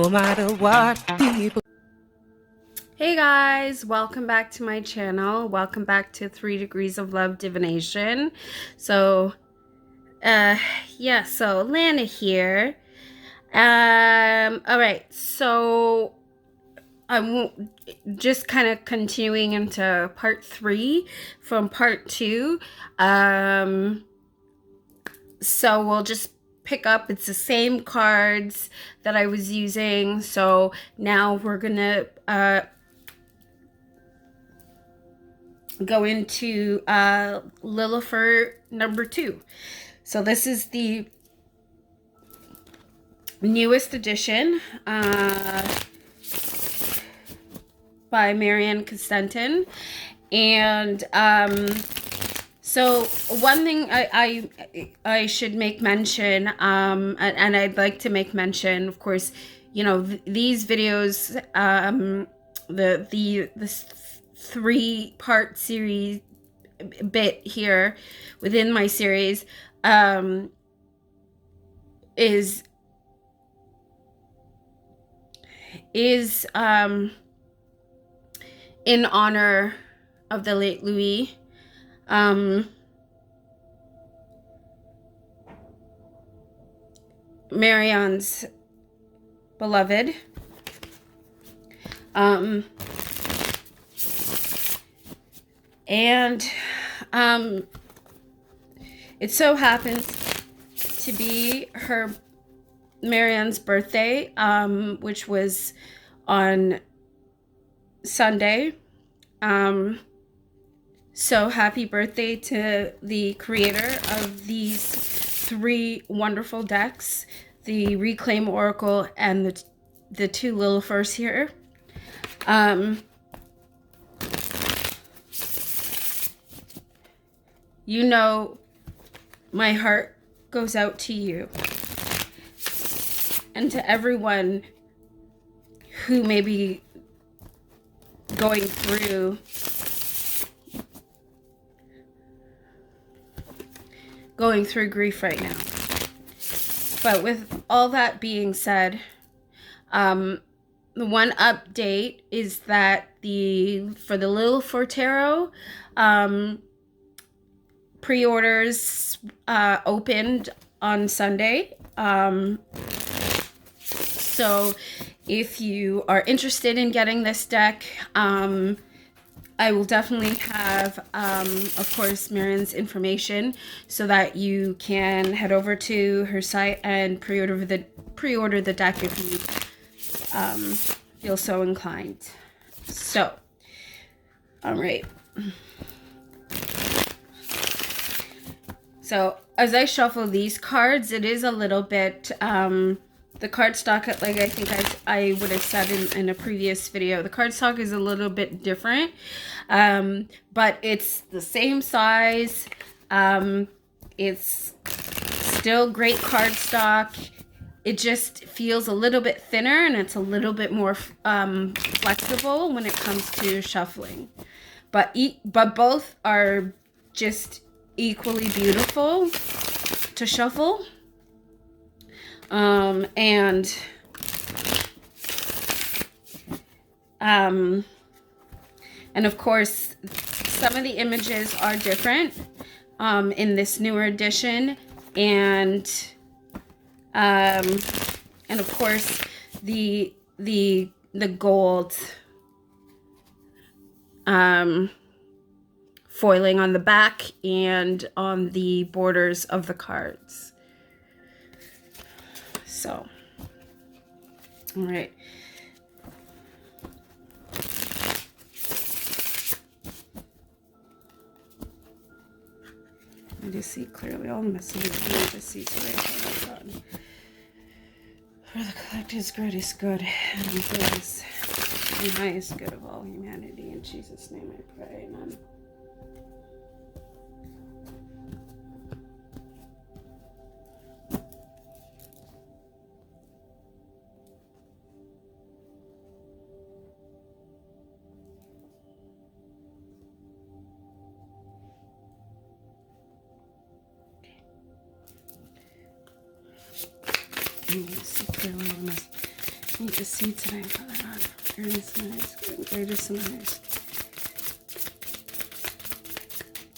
no matter what people. Hey guys, welcome back to my channel. Welcome back to 3 Degrees of Love Divination. So, so Lana here. Alright, so I'm just kind of continuing into part 3 from part 2. So we'll just pick up. It's the same cards that I was using. So now we're gonna go into Lillifer number 2. So this is the newest edition by Marianne Constantin. And so one thing I should make mention, and I'd like to make mention, of course, you know, these videos, this 3-part series bit here within my series is in honor of the late Louis. Marianne's beloved. It so happens to be Marianne's birthday, which was on Sunday. So happy birthday to the creator of these 3 wonderful decks, the Reclaim Oracle and the 2 Lillifers here. You know, my heart goes out to you and to everyone who may be going through grief right now. But with all that being said, the one update is that for the Lillifer Tarot, pre-orders opened on Sunday. So if you are interested in getting this deck, I will definitely have, of course, Marianne's information so that you can head over to her site and pre-order the deck if you feel so inclined. So, all right. So as I shuffle these cards, it is a little bit, the card stock, like I think I would have said in a previous video, the card stock is a little bit different, but it's the same size. It's still great card stock. It just feels a little bit thinner and it's a little bit more flexible when it comes to shuffling. But both are just equally beautiful to shuffle. And of course, some of the images are different in this newer edition, and of course the gold foiling on the back and on the borders of the cards. So, all right. I just see clearly all the messages. I just see today. For the collective's greatest good and the greatest and highest good of all humanity. In Jesus' name I pray. Amen. See clearly on this. Need to see today, Father God. Greatest and highest good. Greatest and highest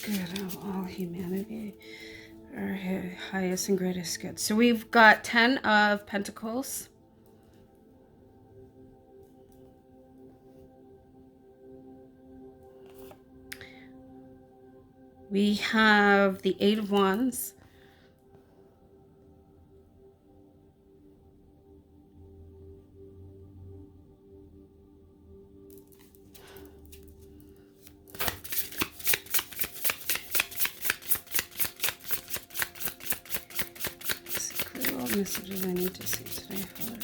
good of all humanity. Our highest and greatest good. So we've got 10 of Pentacles. We have the 8 of Wands. Messages I need to see today, Father.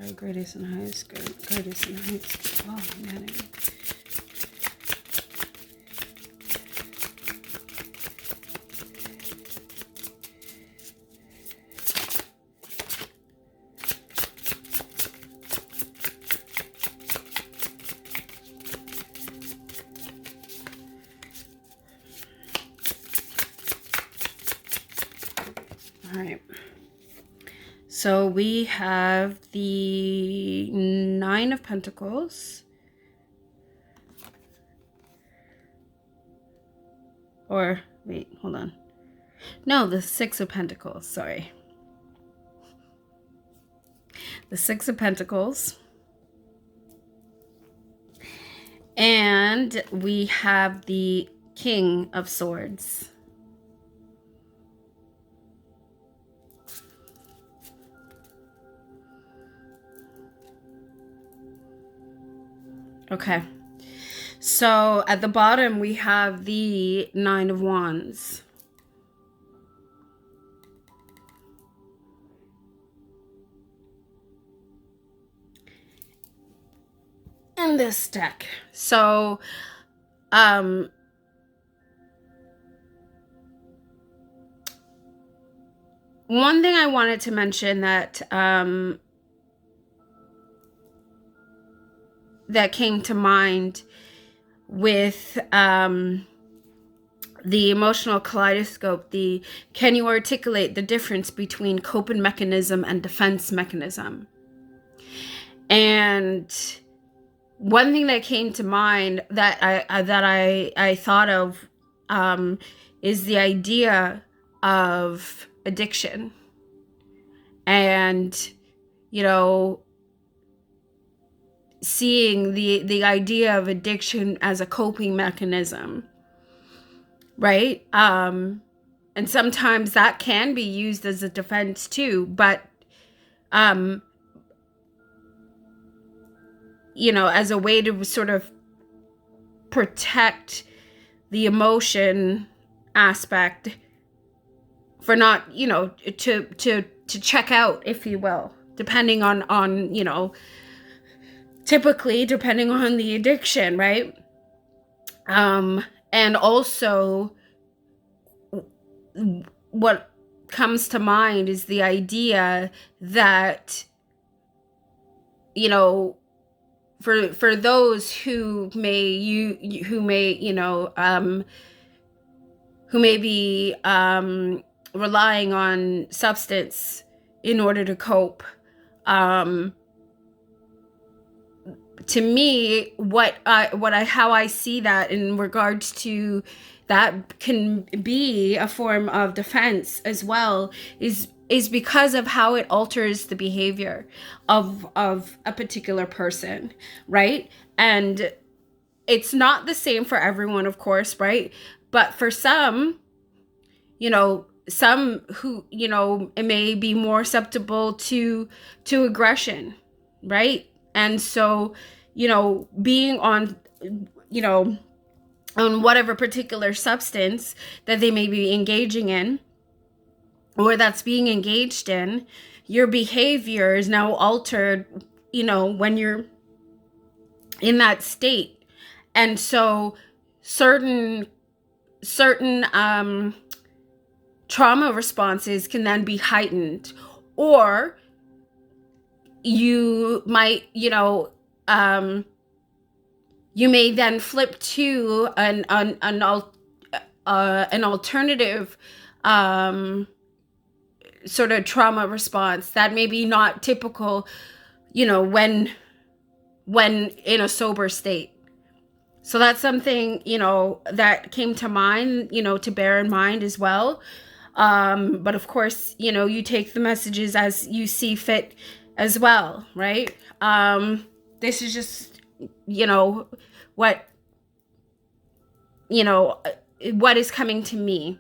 Our greatest and highest good, greatest and highest good of all humanity. All right. So we have the 9 of Pentacles. Or, wait, hold on. No, the 6 of Pentacles, sorry. The 6 of Pentacles. And we have the King of Swords. Okay, so at the bottom we have the 9 of Wands. And this deck. So, one thing I wanted to mention that, that came to mind with the emotional kaleidoscope, can you articulate the difference between coping mechanism and defense mechanism? And one thing that came to mind that I thought of is the idea of addiction. And, you know, seeing the idea of addiction as a coping mechanism, right? And sometimes that can be used as a defense too, but you know, as a way to sort of protect the emotion aspect for not, you know, to check out, if you will, depending on, you know, typically depending on the addiction, right? And also what comes to mind is the idea that, you know, for those who may be relying on substance in order to cope, to me, how I see that in regards to that can be a form of defense as well is because of how it alters the behavior of a particular person, right? And it's not the same for everyone, of course, right? But for some, you know, some who, you know, it may be more susceptible to aggression, right? And so, you know, being on, you know, on whatever particular substance that they may be engaging in or that's being engaged in, your behavior is now altered, you know, when you're in that state. And so certain trauma responses can then be heightened, or you might, you know, you may then flip to an alternative sort of trauma response that may be not typical, you know, when in a sober state. So that's something, you know, that came to mind, you know, to bear in mind as well. But of course, you know, you take the messages as you see fit as well, right? This is just, you know, what is coming to me.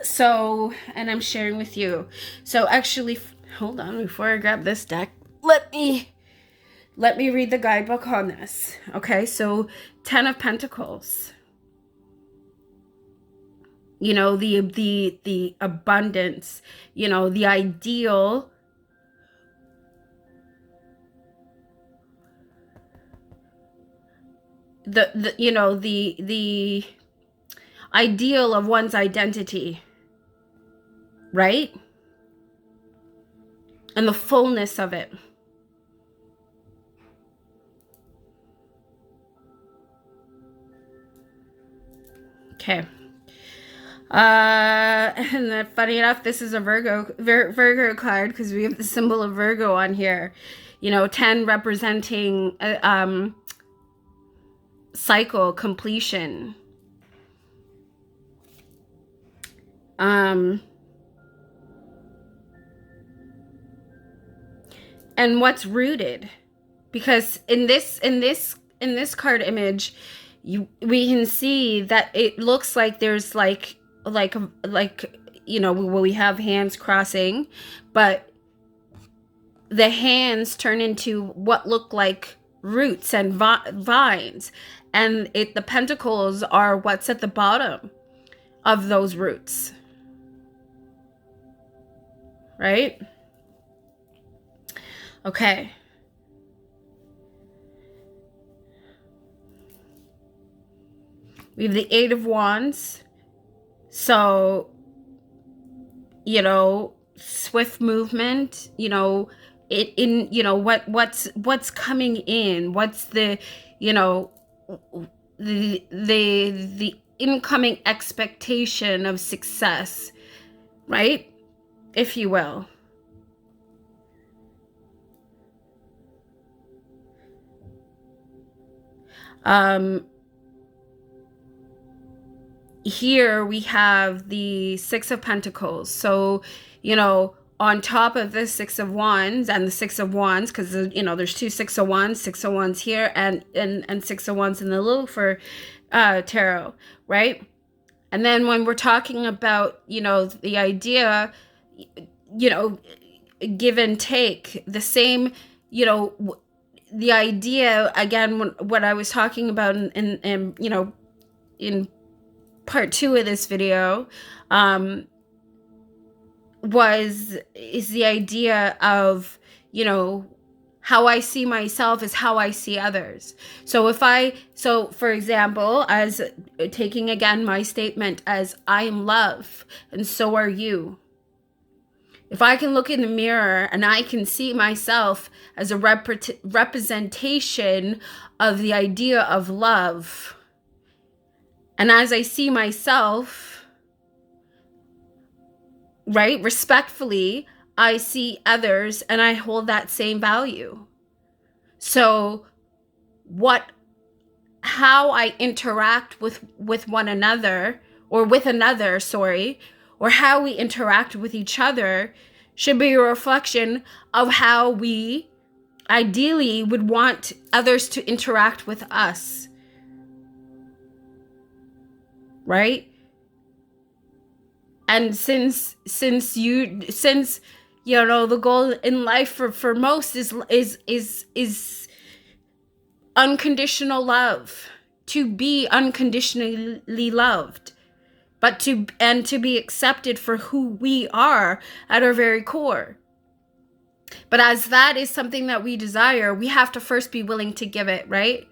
So, and I'm sharing with you. So actually, hold on, before I grab this deck, let me read the guidebook on this. Okay, so 10 of Pentacles. You know, the abundance, you know, the ideal, the you know, the ideal of one's identity, right? And the fullness of it. Okay. And then funny enough, this is a Virgo card because we have the symbol of Virgo on here. You know, 10 representing cycle completion. And what's rooted, because in this card image, we can see that it looks like there's like you know, we have hands crossing, but the hands turn into what look like roots and vines, and the pentacles are what's at the bottom of those roots, right? Okay. We have the 8 of Wands. So, you know, swift movement, you know, you know, what's coming in, what's the, you know, the incoming expectation of success, right? If you will. Here we have the 6 of Pentacles. So, you know, on top of the 6 of Wands and the 6 of Wands, because, you know, there's 2 6 of Wands here, and 6 of Wands in the Lucifer tarot, right? And then when we're talking about, you know, the idea, you know, give and take, the same, you know, the idea, again, what I was talking about in you know, in part 2 of this video, is the idea of, you know, how I see myself is how I see others. So for example, as taking again my statement as I am love and so are you. If I can look in the mirror and I can see myself as a representation of the idea of love, and as I see myself, right, respectfully, I see others and I hold that same value. So how I interact with one another, or with another, sorry, or how we interact with each other should be a reflection of how we ideally would want others to interact with us. Right? And since you know, the goal in life for most is unconditional love, to be unconditionally loved, but to be accepted for who we are at our very core. But as that is something that we desire, we have to first be willing to give it, right?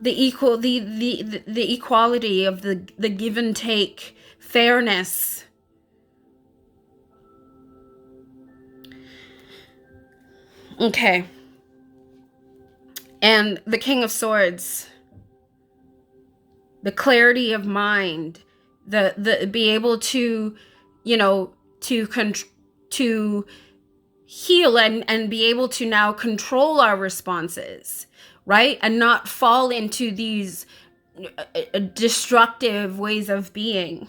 The equality of the give and take, fairness. Okay. And the King of Swords, the clarity of mind, be able to, you know, to heal and be able to now control our responses, right? And not fall into these destructive ways of being.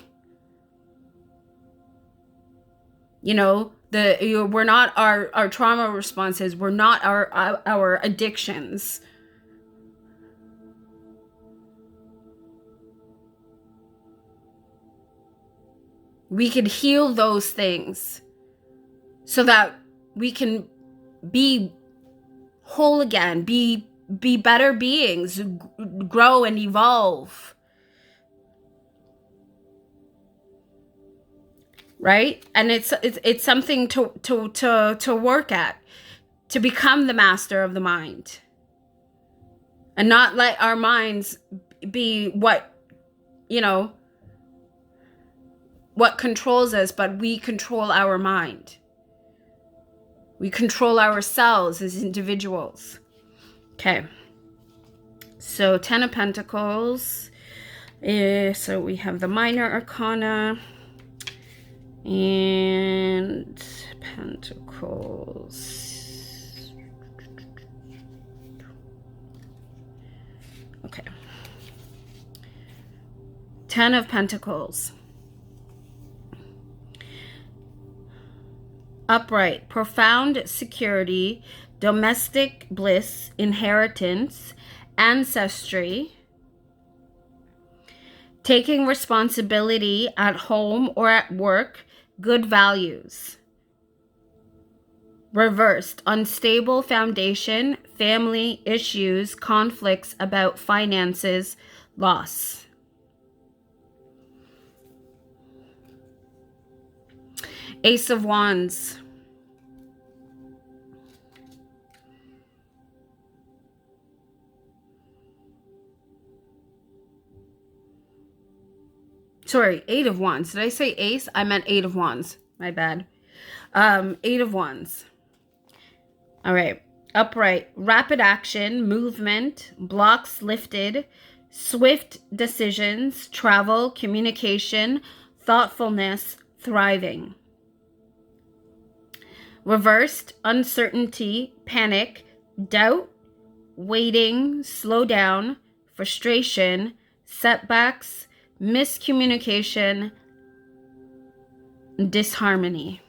You know, we're not our trauma responses, we're not our addictions. We could heal those things so that we can be whole again, be better beings, grow and evolve. Right? And it's something to work at, to become the master of the mind. And not let our minds be what, you know, what controls us, but we control our mind. We control ourselves as individuals. Okay. So 10 of Pentacles. So we have the Minor Arcana and Pentacles. Okay. 10 of Pentacles. Upright, profound security, domestic bliss, inheritance, ancestry, taking responsibility at home or at work, good values. Reversed, unstable foundation, family issues, conflicts about finances, loss. Ace of Wands. Sorry, 8 of Wands. Did I say Ace? I meant 8 of Wands. My bad. 8 of Wands. All right. Upright. Rapid action, movement, blocks lifted, swift decisions, travel, communication, thoughtfulness, thriving. Reversed. Uncertainty, panic, doubt, waiting, slow down, frustration, setbacks, miscommunication, disharmony.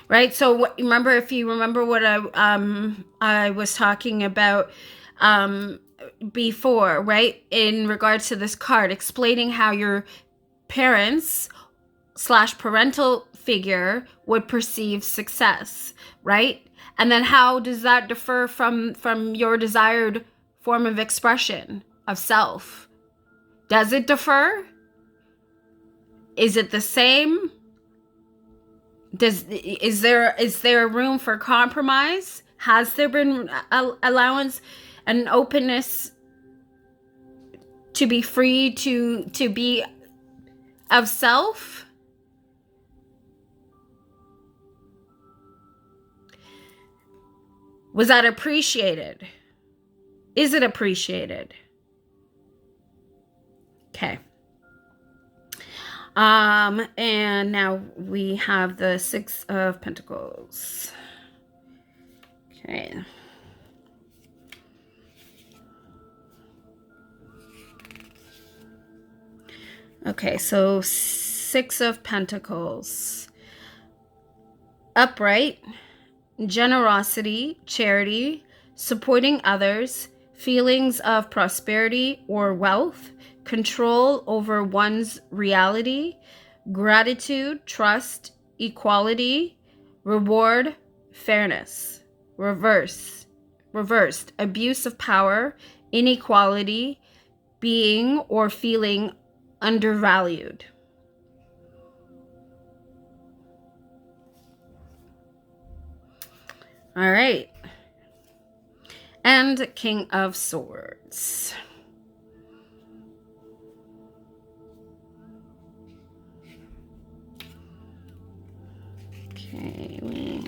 Right? So remember, if you remember what I was talking about before, right? In regards to this card, explaining how your parents / parental figure would perceive success, right? And then how does that differ from your desired form of expression of self? Does it differ? Is it the same? Is there room for compromise? Has there been allowance and openness to be free to be of self? Was that appreciated? Is it appreciated? Okay. And now we have the 6 of Pentacles. Okay. Okay, so 6 of Pentacles. Upright, generosity, charity, supporting others, feelings of prosperity or wealth, control over one's reality, gratitude, trust, equality, reward, fairness. Reversed, abuse of power, inequality, being or feeling undervalued. All right. And King of Swords. Okay,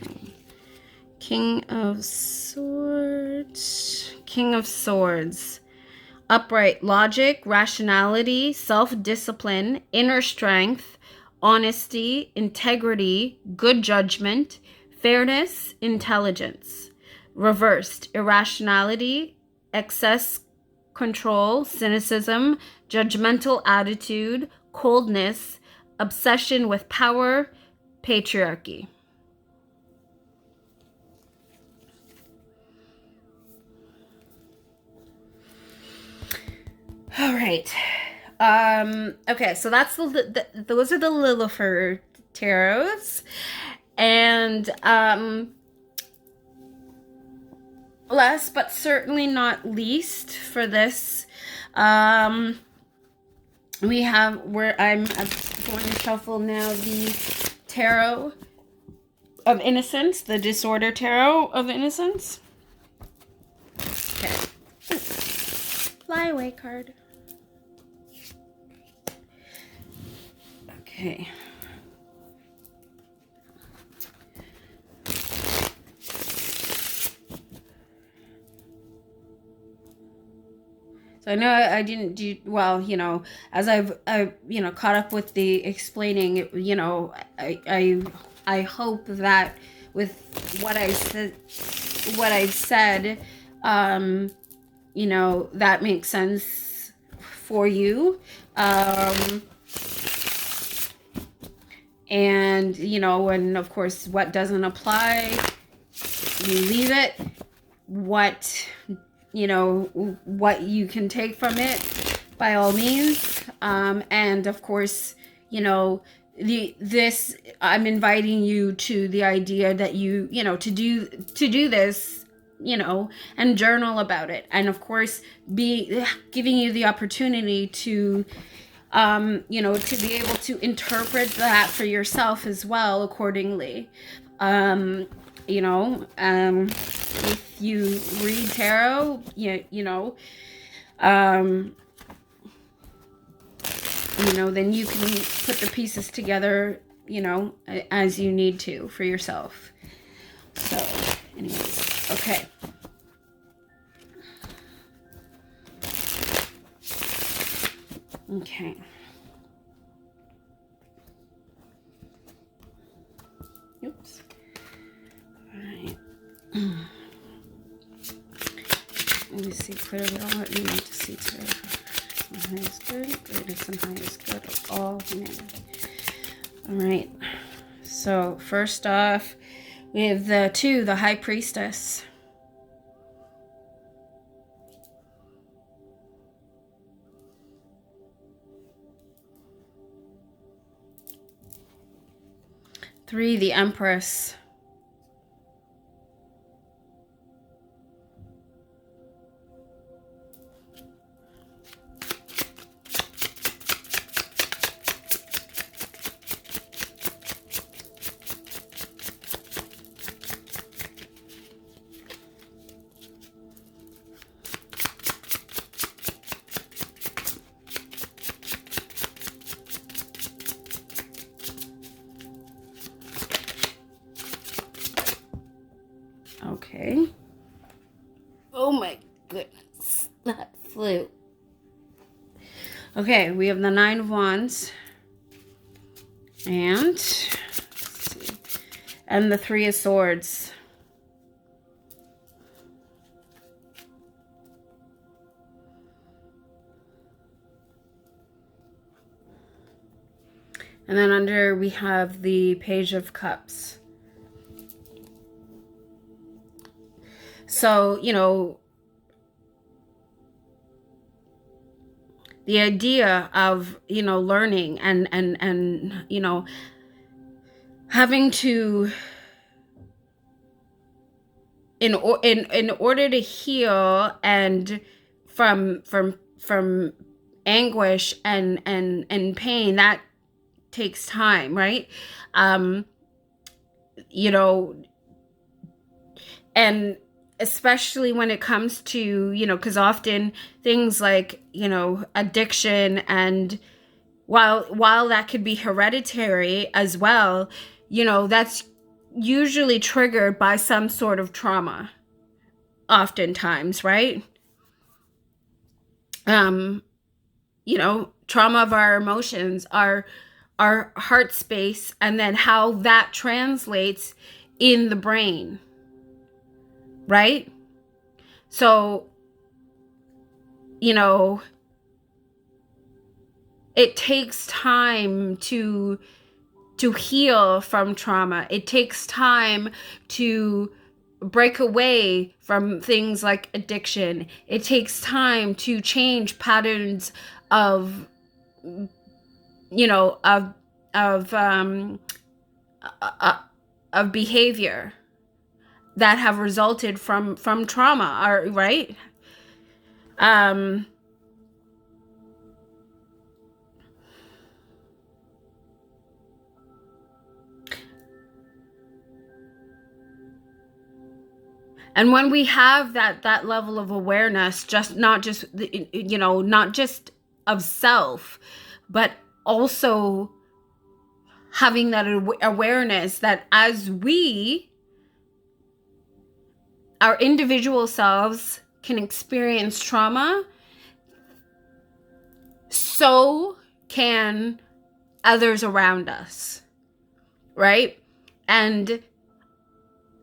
King of Swords, King of Swords. Upright logic, rationality, self-discipline, inner strength, honesty, integrity, good judgment, fairness, intelligence. Reversed, irrationality, excess control, cynicism, judgmental attitude, coldness, obsession with power, patriarchy. All right. Okay, so that's those are the Lillifer tarots. And last but certainly not least for this, we have where I'm going to shuffle now the Tarot of Innocence, the Disorder Tarot of Innocence. Okay. Fly away card. Okay. So I know I didn't do well, you know, as I've you know, caught up with the explaining, you know, I hope that with what I've said, you know, that makes sense for you. And, you know, and of course, what doesn't apply, you leave it. What, you know, what you can take from it, by all means. And of course, you know, this, I'm inviting you to the idea that you know, to do this, you know, and journal about it. And of course, giving you the opportunity to, you know, to be able to interpret that for yourself as well accordingly. You know, if you read tarot, you know, then you can put the pieces together, you know, as you need to for yourself. So, anyways, okay. Okay. Oops. All right. Let me see clearly all what you need to see today. High is good. Greatest and highest good of all humanity. All right. So first off, we have the High Priestess. Three, the Empress. Okay. Oh my goodness. That flew. Okay, we have the Nine of Wands. And, let's see, and the Three of Swords. And then under we have the Page of Cups. So, you know, the idea of, you know, learning and you know, having to, in order to heal and from anguish and pain, that takes time, right? You know, and especially when it comes to, you know, because often things like, you know, addiction, and while that could be hereditary as well, you know, that's usually triggered by some sort of trauma. oftentimes, right? You know, trauma of our emotions, our heart space, and then how that translates in the brain, right? So, you know, it takes time to heal from trauma. It takes time to break away from things like addiction. It takes time to change patterns of, you know, of behavior that have resulted from trauma, right? And when we have that level of awareness, not just of self, but also having that awareness that as our individual selves can experience trauma, so can others around us, right? And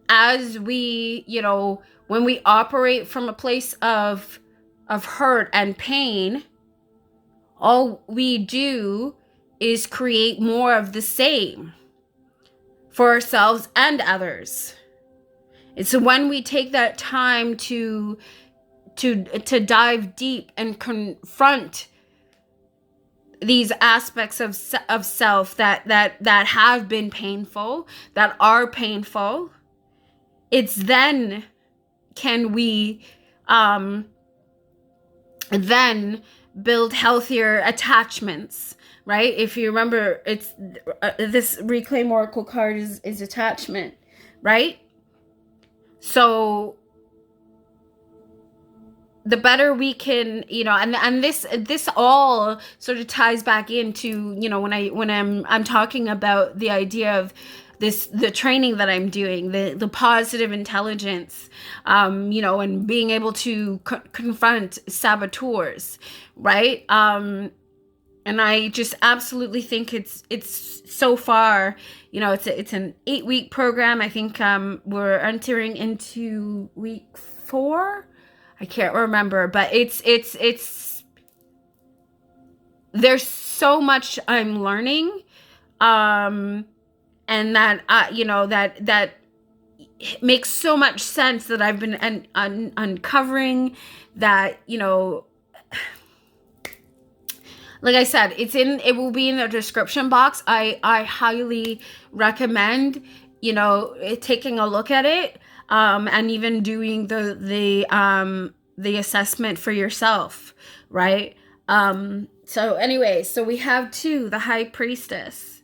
as we, when we operate from a place of hurt and pain, all we do is create more of the same for ourselves and others. It's when we take that time to dive deep and confront these aspects of self that have been painful, that are painful. It's then can we then build healthier attachments, right? If you remember, it's this Reclaim Oracle card is attachment, right? So the better we can, and this all sort of ties back into, when I'm talking about the idea of the training that I'm doing, the positive intelligence, and being able to confront saboteurs, right? And I just absolutely think it's so far, it's an 8-week program. I think we're entering into week 4. I can't remember, but it's there's so much I'm learning, and that that makes so much sense that I've been uncovering that, like I said, it will be in the description box. I highly recommend, taking a look at it, and even doing the assessment for yourself, right? So anyway, so we have 2, the High Priestess.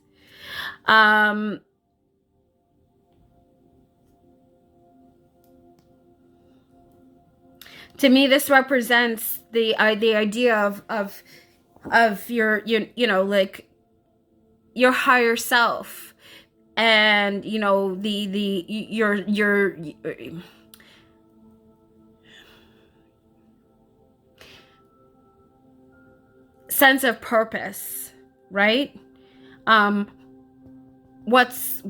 To me, this represents the idea of your like your higher self, and your sense of purpose, right? What's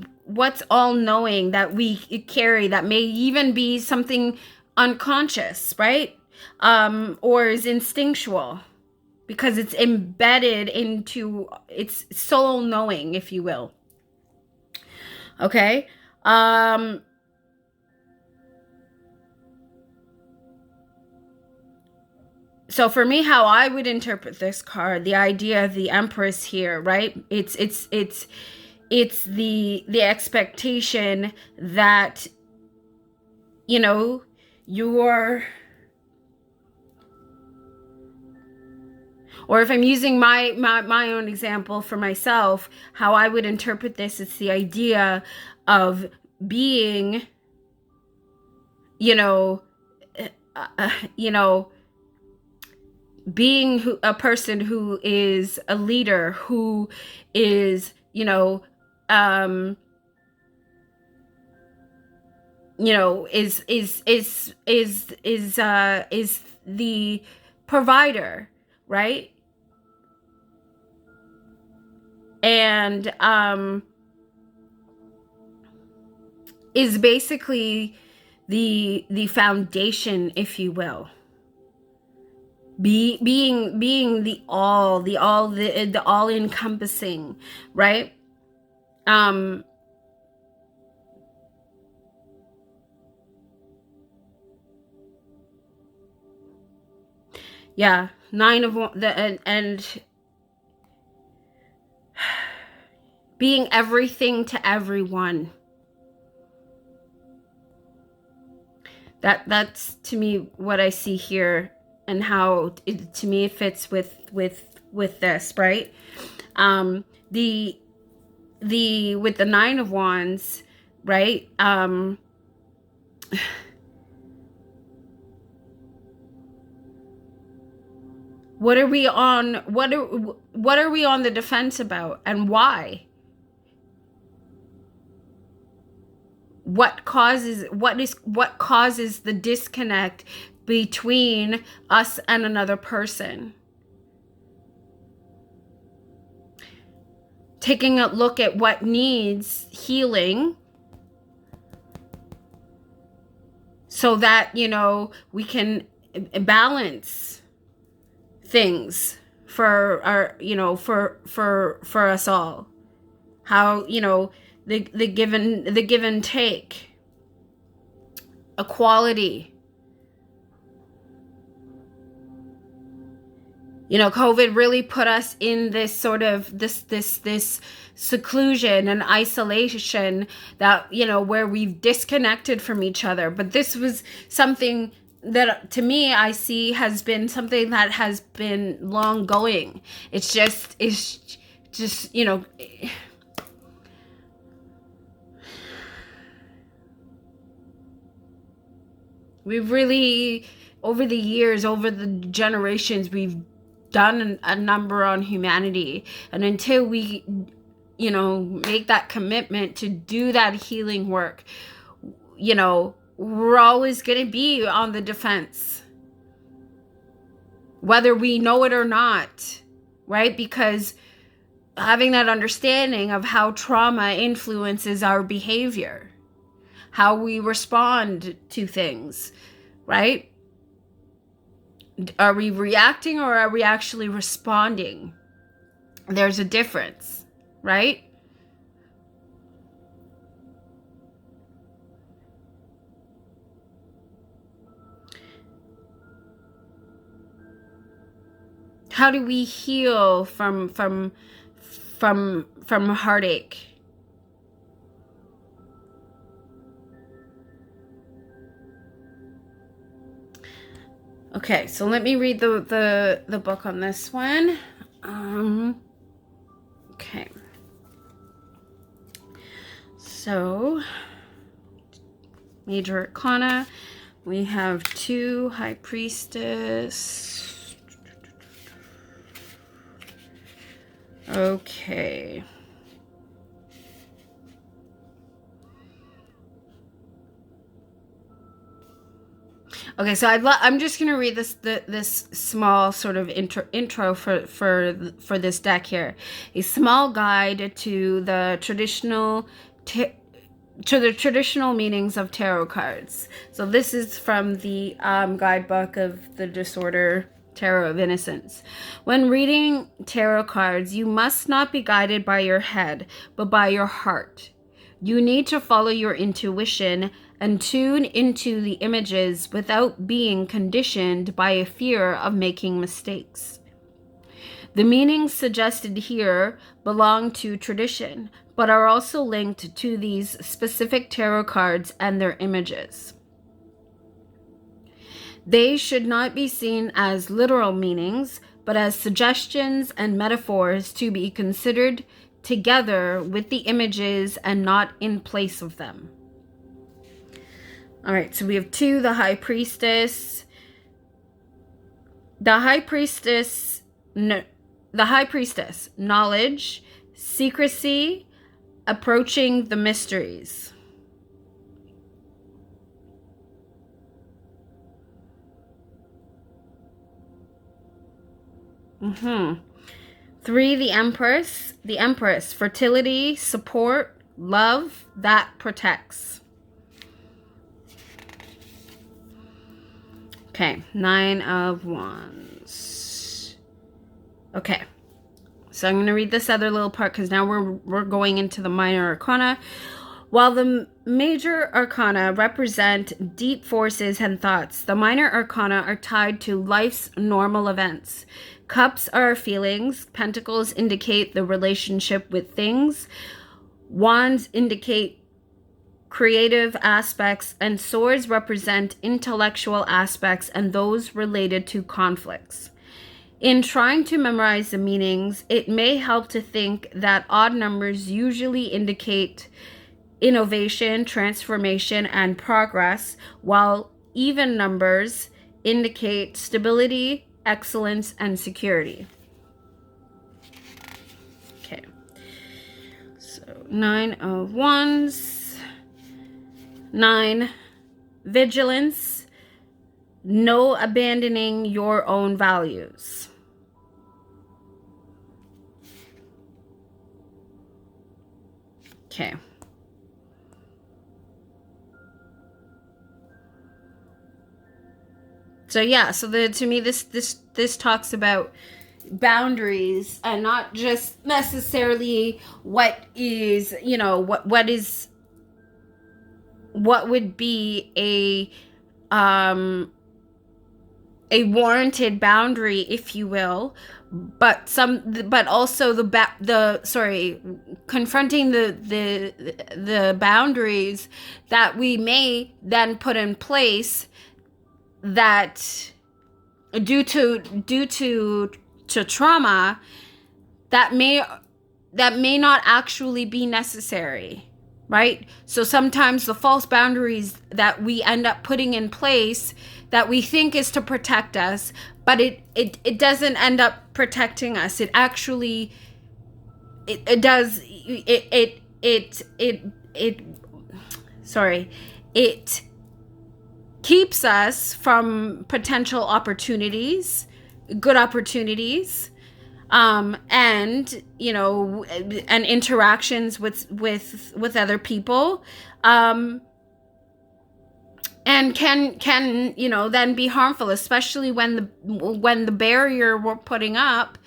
all knowing that we carry, that may even be something unconscious, right? Or is instinctual, because it's embedded into its soul knowing, if you will. Okay? So for me, how I would interpret this card, the idea of the Empress here, right? It's the expectation that, you're, or if I'm using my own example for myself, how I would interpret this, it's the idea of being, being a person who is a leader, who is, you know, is the provider, right? And is basically the foundation, if you will. Being the all encompassing, right? Yeah, and being everything to everyone. That's to me what I see here, and how to me it fits with this, right? The with the Nine of Wands, right? What are we on? What are we on the defense about, and why? What causes the disconnect between us and another person? Taking a look at what needs healing, so that, you know, we can balance things for our, you know, for us all. How, you know, the give and take, equality. You know, COVID really put us in this sort of this seclusion and isolation, that, you know, where we've disconnected from each other. But this was something that, to me, I see has been something that has been long going. It's just, you know, we've really, over the years, over the generations, we've done a number on humanity. And until we, you know, make that commitment to do that healing work, you know, we're always going to be on the defense, whether we know it or not, right? Because having that understanding of how trauma influences our behavior, how we respond to things, right? Are we reacting, or are we actually responding? There's a difference, right? How do we heal from heartache? Okay, so let me read the book on this one. Okay. So, Major Arcana, we have 2 High Priestess. Okay. Okay, so I'm just gonna read this small sort of intro for this deck here. A small guide to the traditional meanings of tarot cards. So this is from the guidebook of the Disorder Tarot of Innocence. When reading tarot cards, you must not be guided by your head, but by your heart. You need to follow your intuition and tune into the images without being conditioned by a fear of making mistakes. The meanings suggested here belong to tradition, but are also linked to these specific tarot cards and their images. They should not be seen as literal meanings, but as suggestions and metaphors to be considered together with the images and not in place of them. All right, so we have 2, the High Priestess. The High Priestess, knowledge, secrecy, approaching the mysteries. 3, the Empress. The Empress, fertility, support, love, that protects. Okay, 9 of Wands. Okay, so I'm going to read this other little part because now we're going into the minor arcana. While the major arcana represent deep forces and thoughts, the minor arcana are tied to life's normal events. Cups are feelings, pentacles indicate the relationship with things, wands indicate creative aspects, and swords represent intellectual aspects and those related to conflicts. In trying to memorize the meanings, it may help to think that odd numbers usually indicate innovation, transformation, and progress, while even numbers indicate stability, excellence, and security. Okay. So 9 of Wands. 9, vigilance, no abandoning your own values. Okay. So yeah, so to me this talks about boundaries, and not just necessarily what is, you know, what would be a warranted boundary, if you will, but also confronting the boundaries that we may then put in place that due to trauma that may not actually be necessary, right? So sometimes the false boundaries that we end up putting in place that we think is to protect us, but it doesn't end up protecting us. It actually it does it keeps us from potential opportunities, good opportunities, and, you know, and interactions with other people, and can, you know, then be harmful, especially when the barrier we're putting up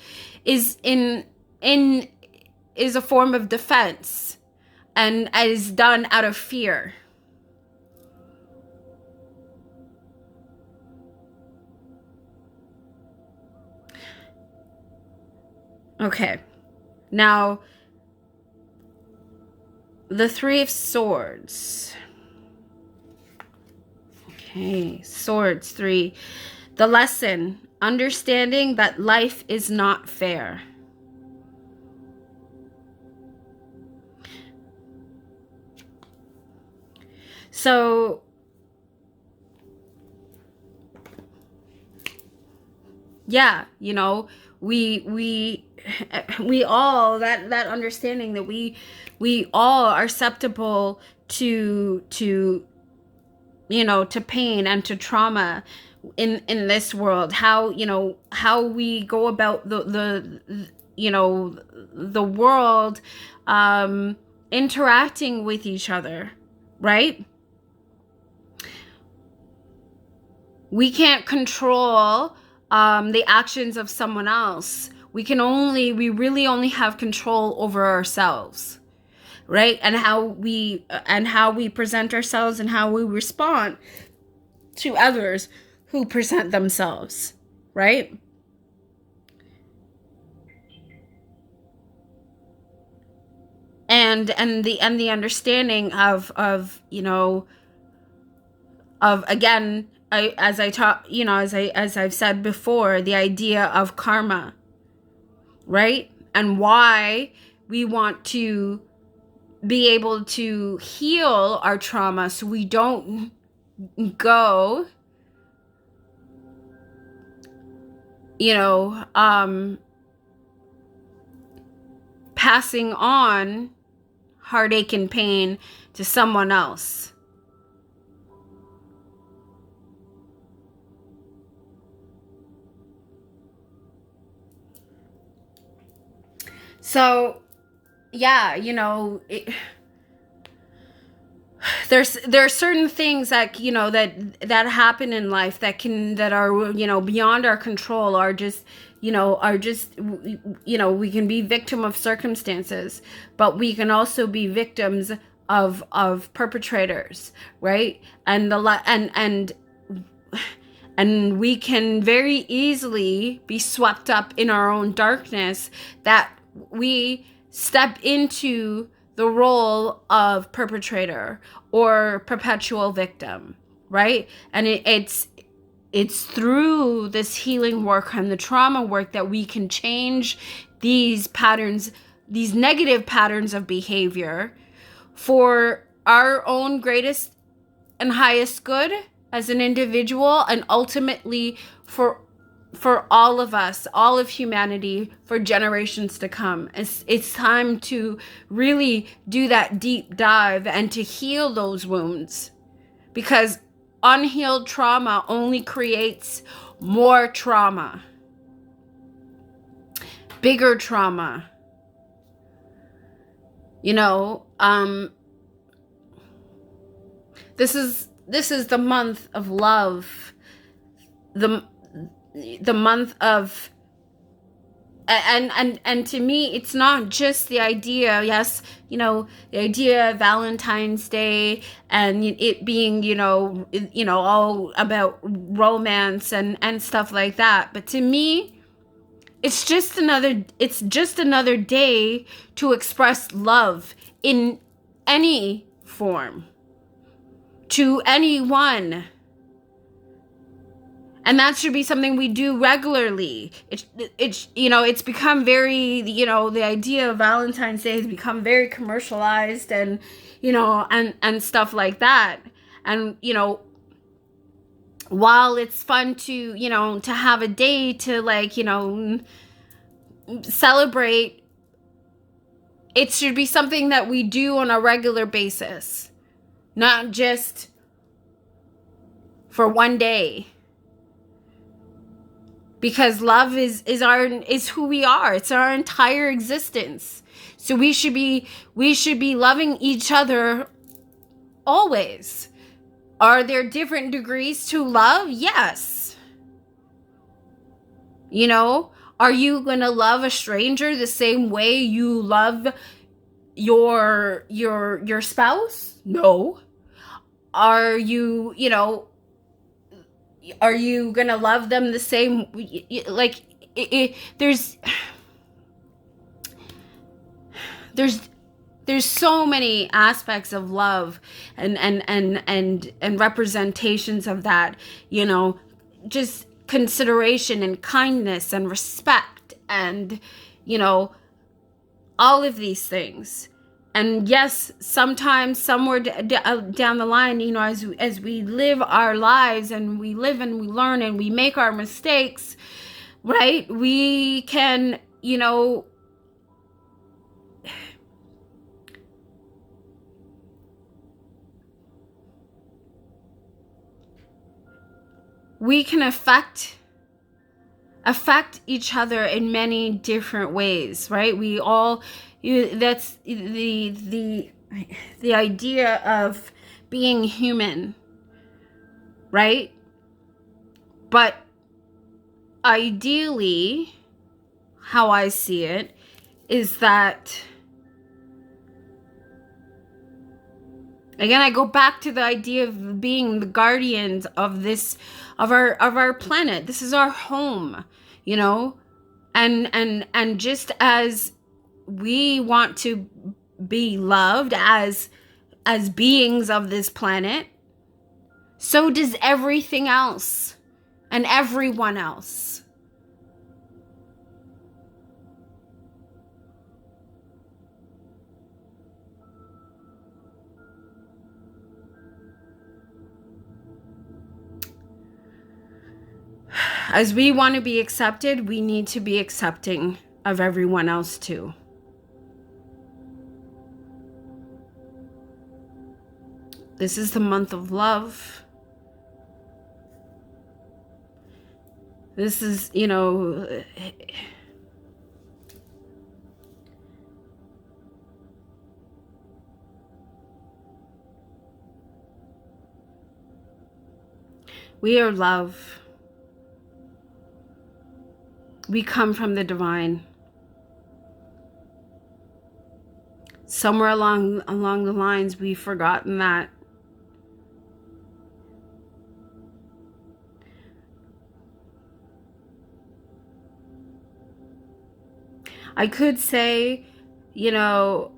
is is a form of defense and is done out of fear. Okay, now the 3 of Swords. Okay, Swords 3. The lesson, understanding that life is not fair. So yeah, you know, we all, that understanding that we all are susceptible to you know, to pain and to trauma in this world. How, you know, how we go about the you know, the world, interacting with each other, right? We can't control the actions of someone else. We really only have control over ourselves, right? And how we present ourselves and how we respond to others who present themselves, right? And the understanding of, you know, of, again, as I've said before, the idea of karma, right? And why we want to be able to heal our trauma so we don't go, you know, passing on heartache and pain to someone else. So, yeah, you know, there are certain things that, you know, that happen in life that are, you know, beyond our control, are just, you know, we can be victim of circumstances, but we can also be victims of perpetrators, right? And we can very easily be swept up in our own darkness, that we step into the role of perpetrator or perpetual victim, right? And it's through this healing work and the trauma work that we can change these patterns, these negative patterns of behavior, for our own greatest and highest good as an individual, and ultimately for all of us, all of humanity, for generations to come. It's time to really do that deep dive and to heal those wounds, because unhealed trauma only creates more trauma, bigger trauma. You know, this is the month of love, the month of, and to me, it's not just the idea, yes, you know, the idea of Valentine's Day and it being, you know, all about romance and stuff like that, but to me, it's just another day to express love in any form to anyone. And that should be something we do regularly. It's you know, it's become very, you know, the idea of Valentine's Day has become very commercialized, and, you know, and stuff like that. And, you know, while it's fun to, you know, to have a day to, like, you know, celebrate, it should be something that we do on a regular basis, not just for one day. Because love is who we are. It's our entire existence. So we should be loving each other always. Are there different degrees to love? Yes. You know, are you going to love a stranger the same way you love your spouse? No. Are you, you know, are you gonna love them the same? Like, there's so many aspects of love and representations of that, you know, just consideration and kindness and respect and, you know, all of these things. And yes, sometimes somewhere down the line, you know, as we live our lives and we live and we learn and we make our mistakes, right? We can, you know, we can affect each other in many different ways, right? We all, that's the idea of being human, right? But ideally, how I see it is that, again, I go back to the idea of being the guardians of this, of our planet. This is our home, you know, and just as we want to be loved as beings of this planet, so does everything else and everyone else. As we want to be accepted, we need to be accepting of everyone else too. This is the month of love. This is, you know, We are love. We come from the divine. Somewhere along the lines, we've forgotten that. I could say, you know,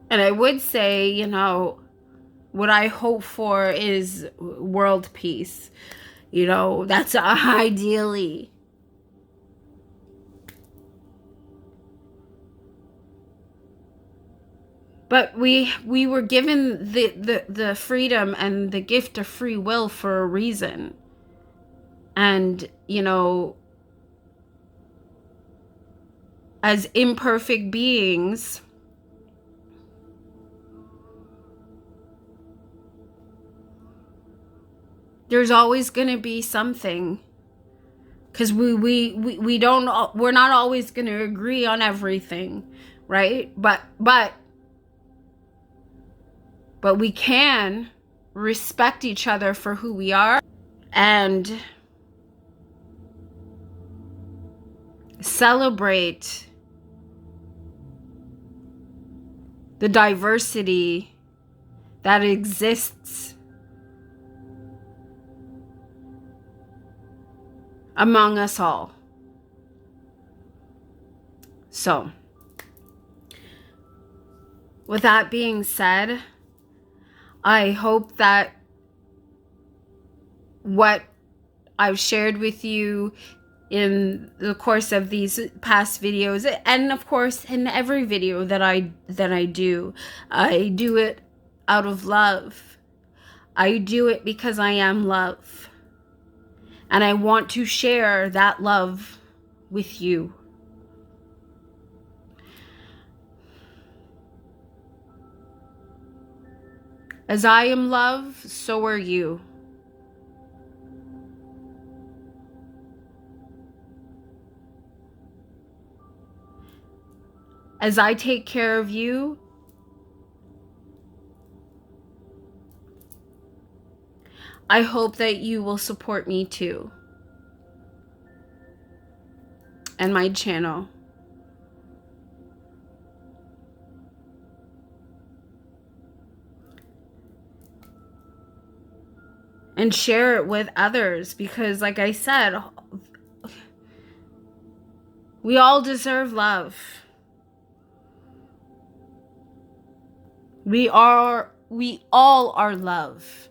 and I would say, you know, what I hope for is world peace. You know, that's ideally. But we were given the freedom and the gift of free will for a reason. And, you know, as imperfect beings, there's always going to be something, because we're not always going to agree on everything, right? But we can respect each other for who we are and celebrate the diversity that exists among us all. So, with that being said, I hope that what I've shared with you in the course of these past videos, and of course in every video that I do it out of love. I do it because I am love. And I want to share that love with you. As I am love, so are you. As I take care of you, I hope that you will support me too. And my channel. And share it with others, because like I said, we all deserve love. We all are love.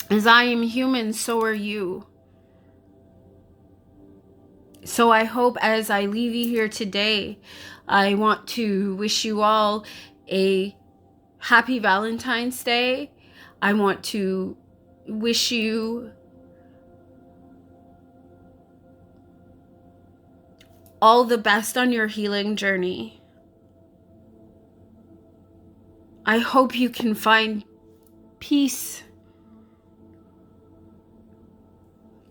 As I am human, so are you. So I hope as I leave you here today, I want to wish you all a happy Valentine's Day. I want to wish you all the best on your healing journey. I hope you can find peace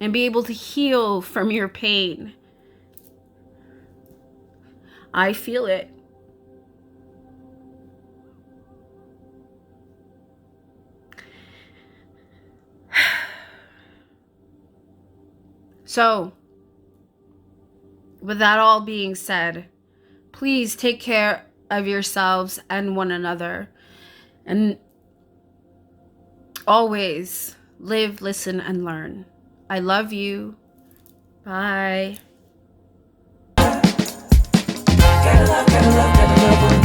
and be able to heal from your pain. I feel it. So, with that all being said, please take care of yourselves and one another. And always live, listen, and learn. I love you. Bye. Gotta love, gotta love, gotta love.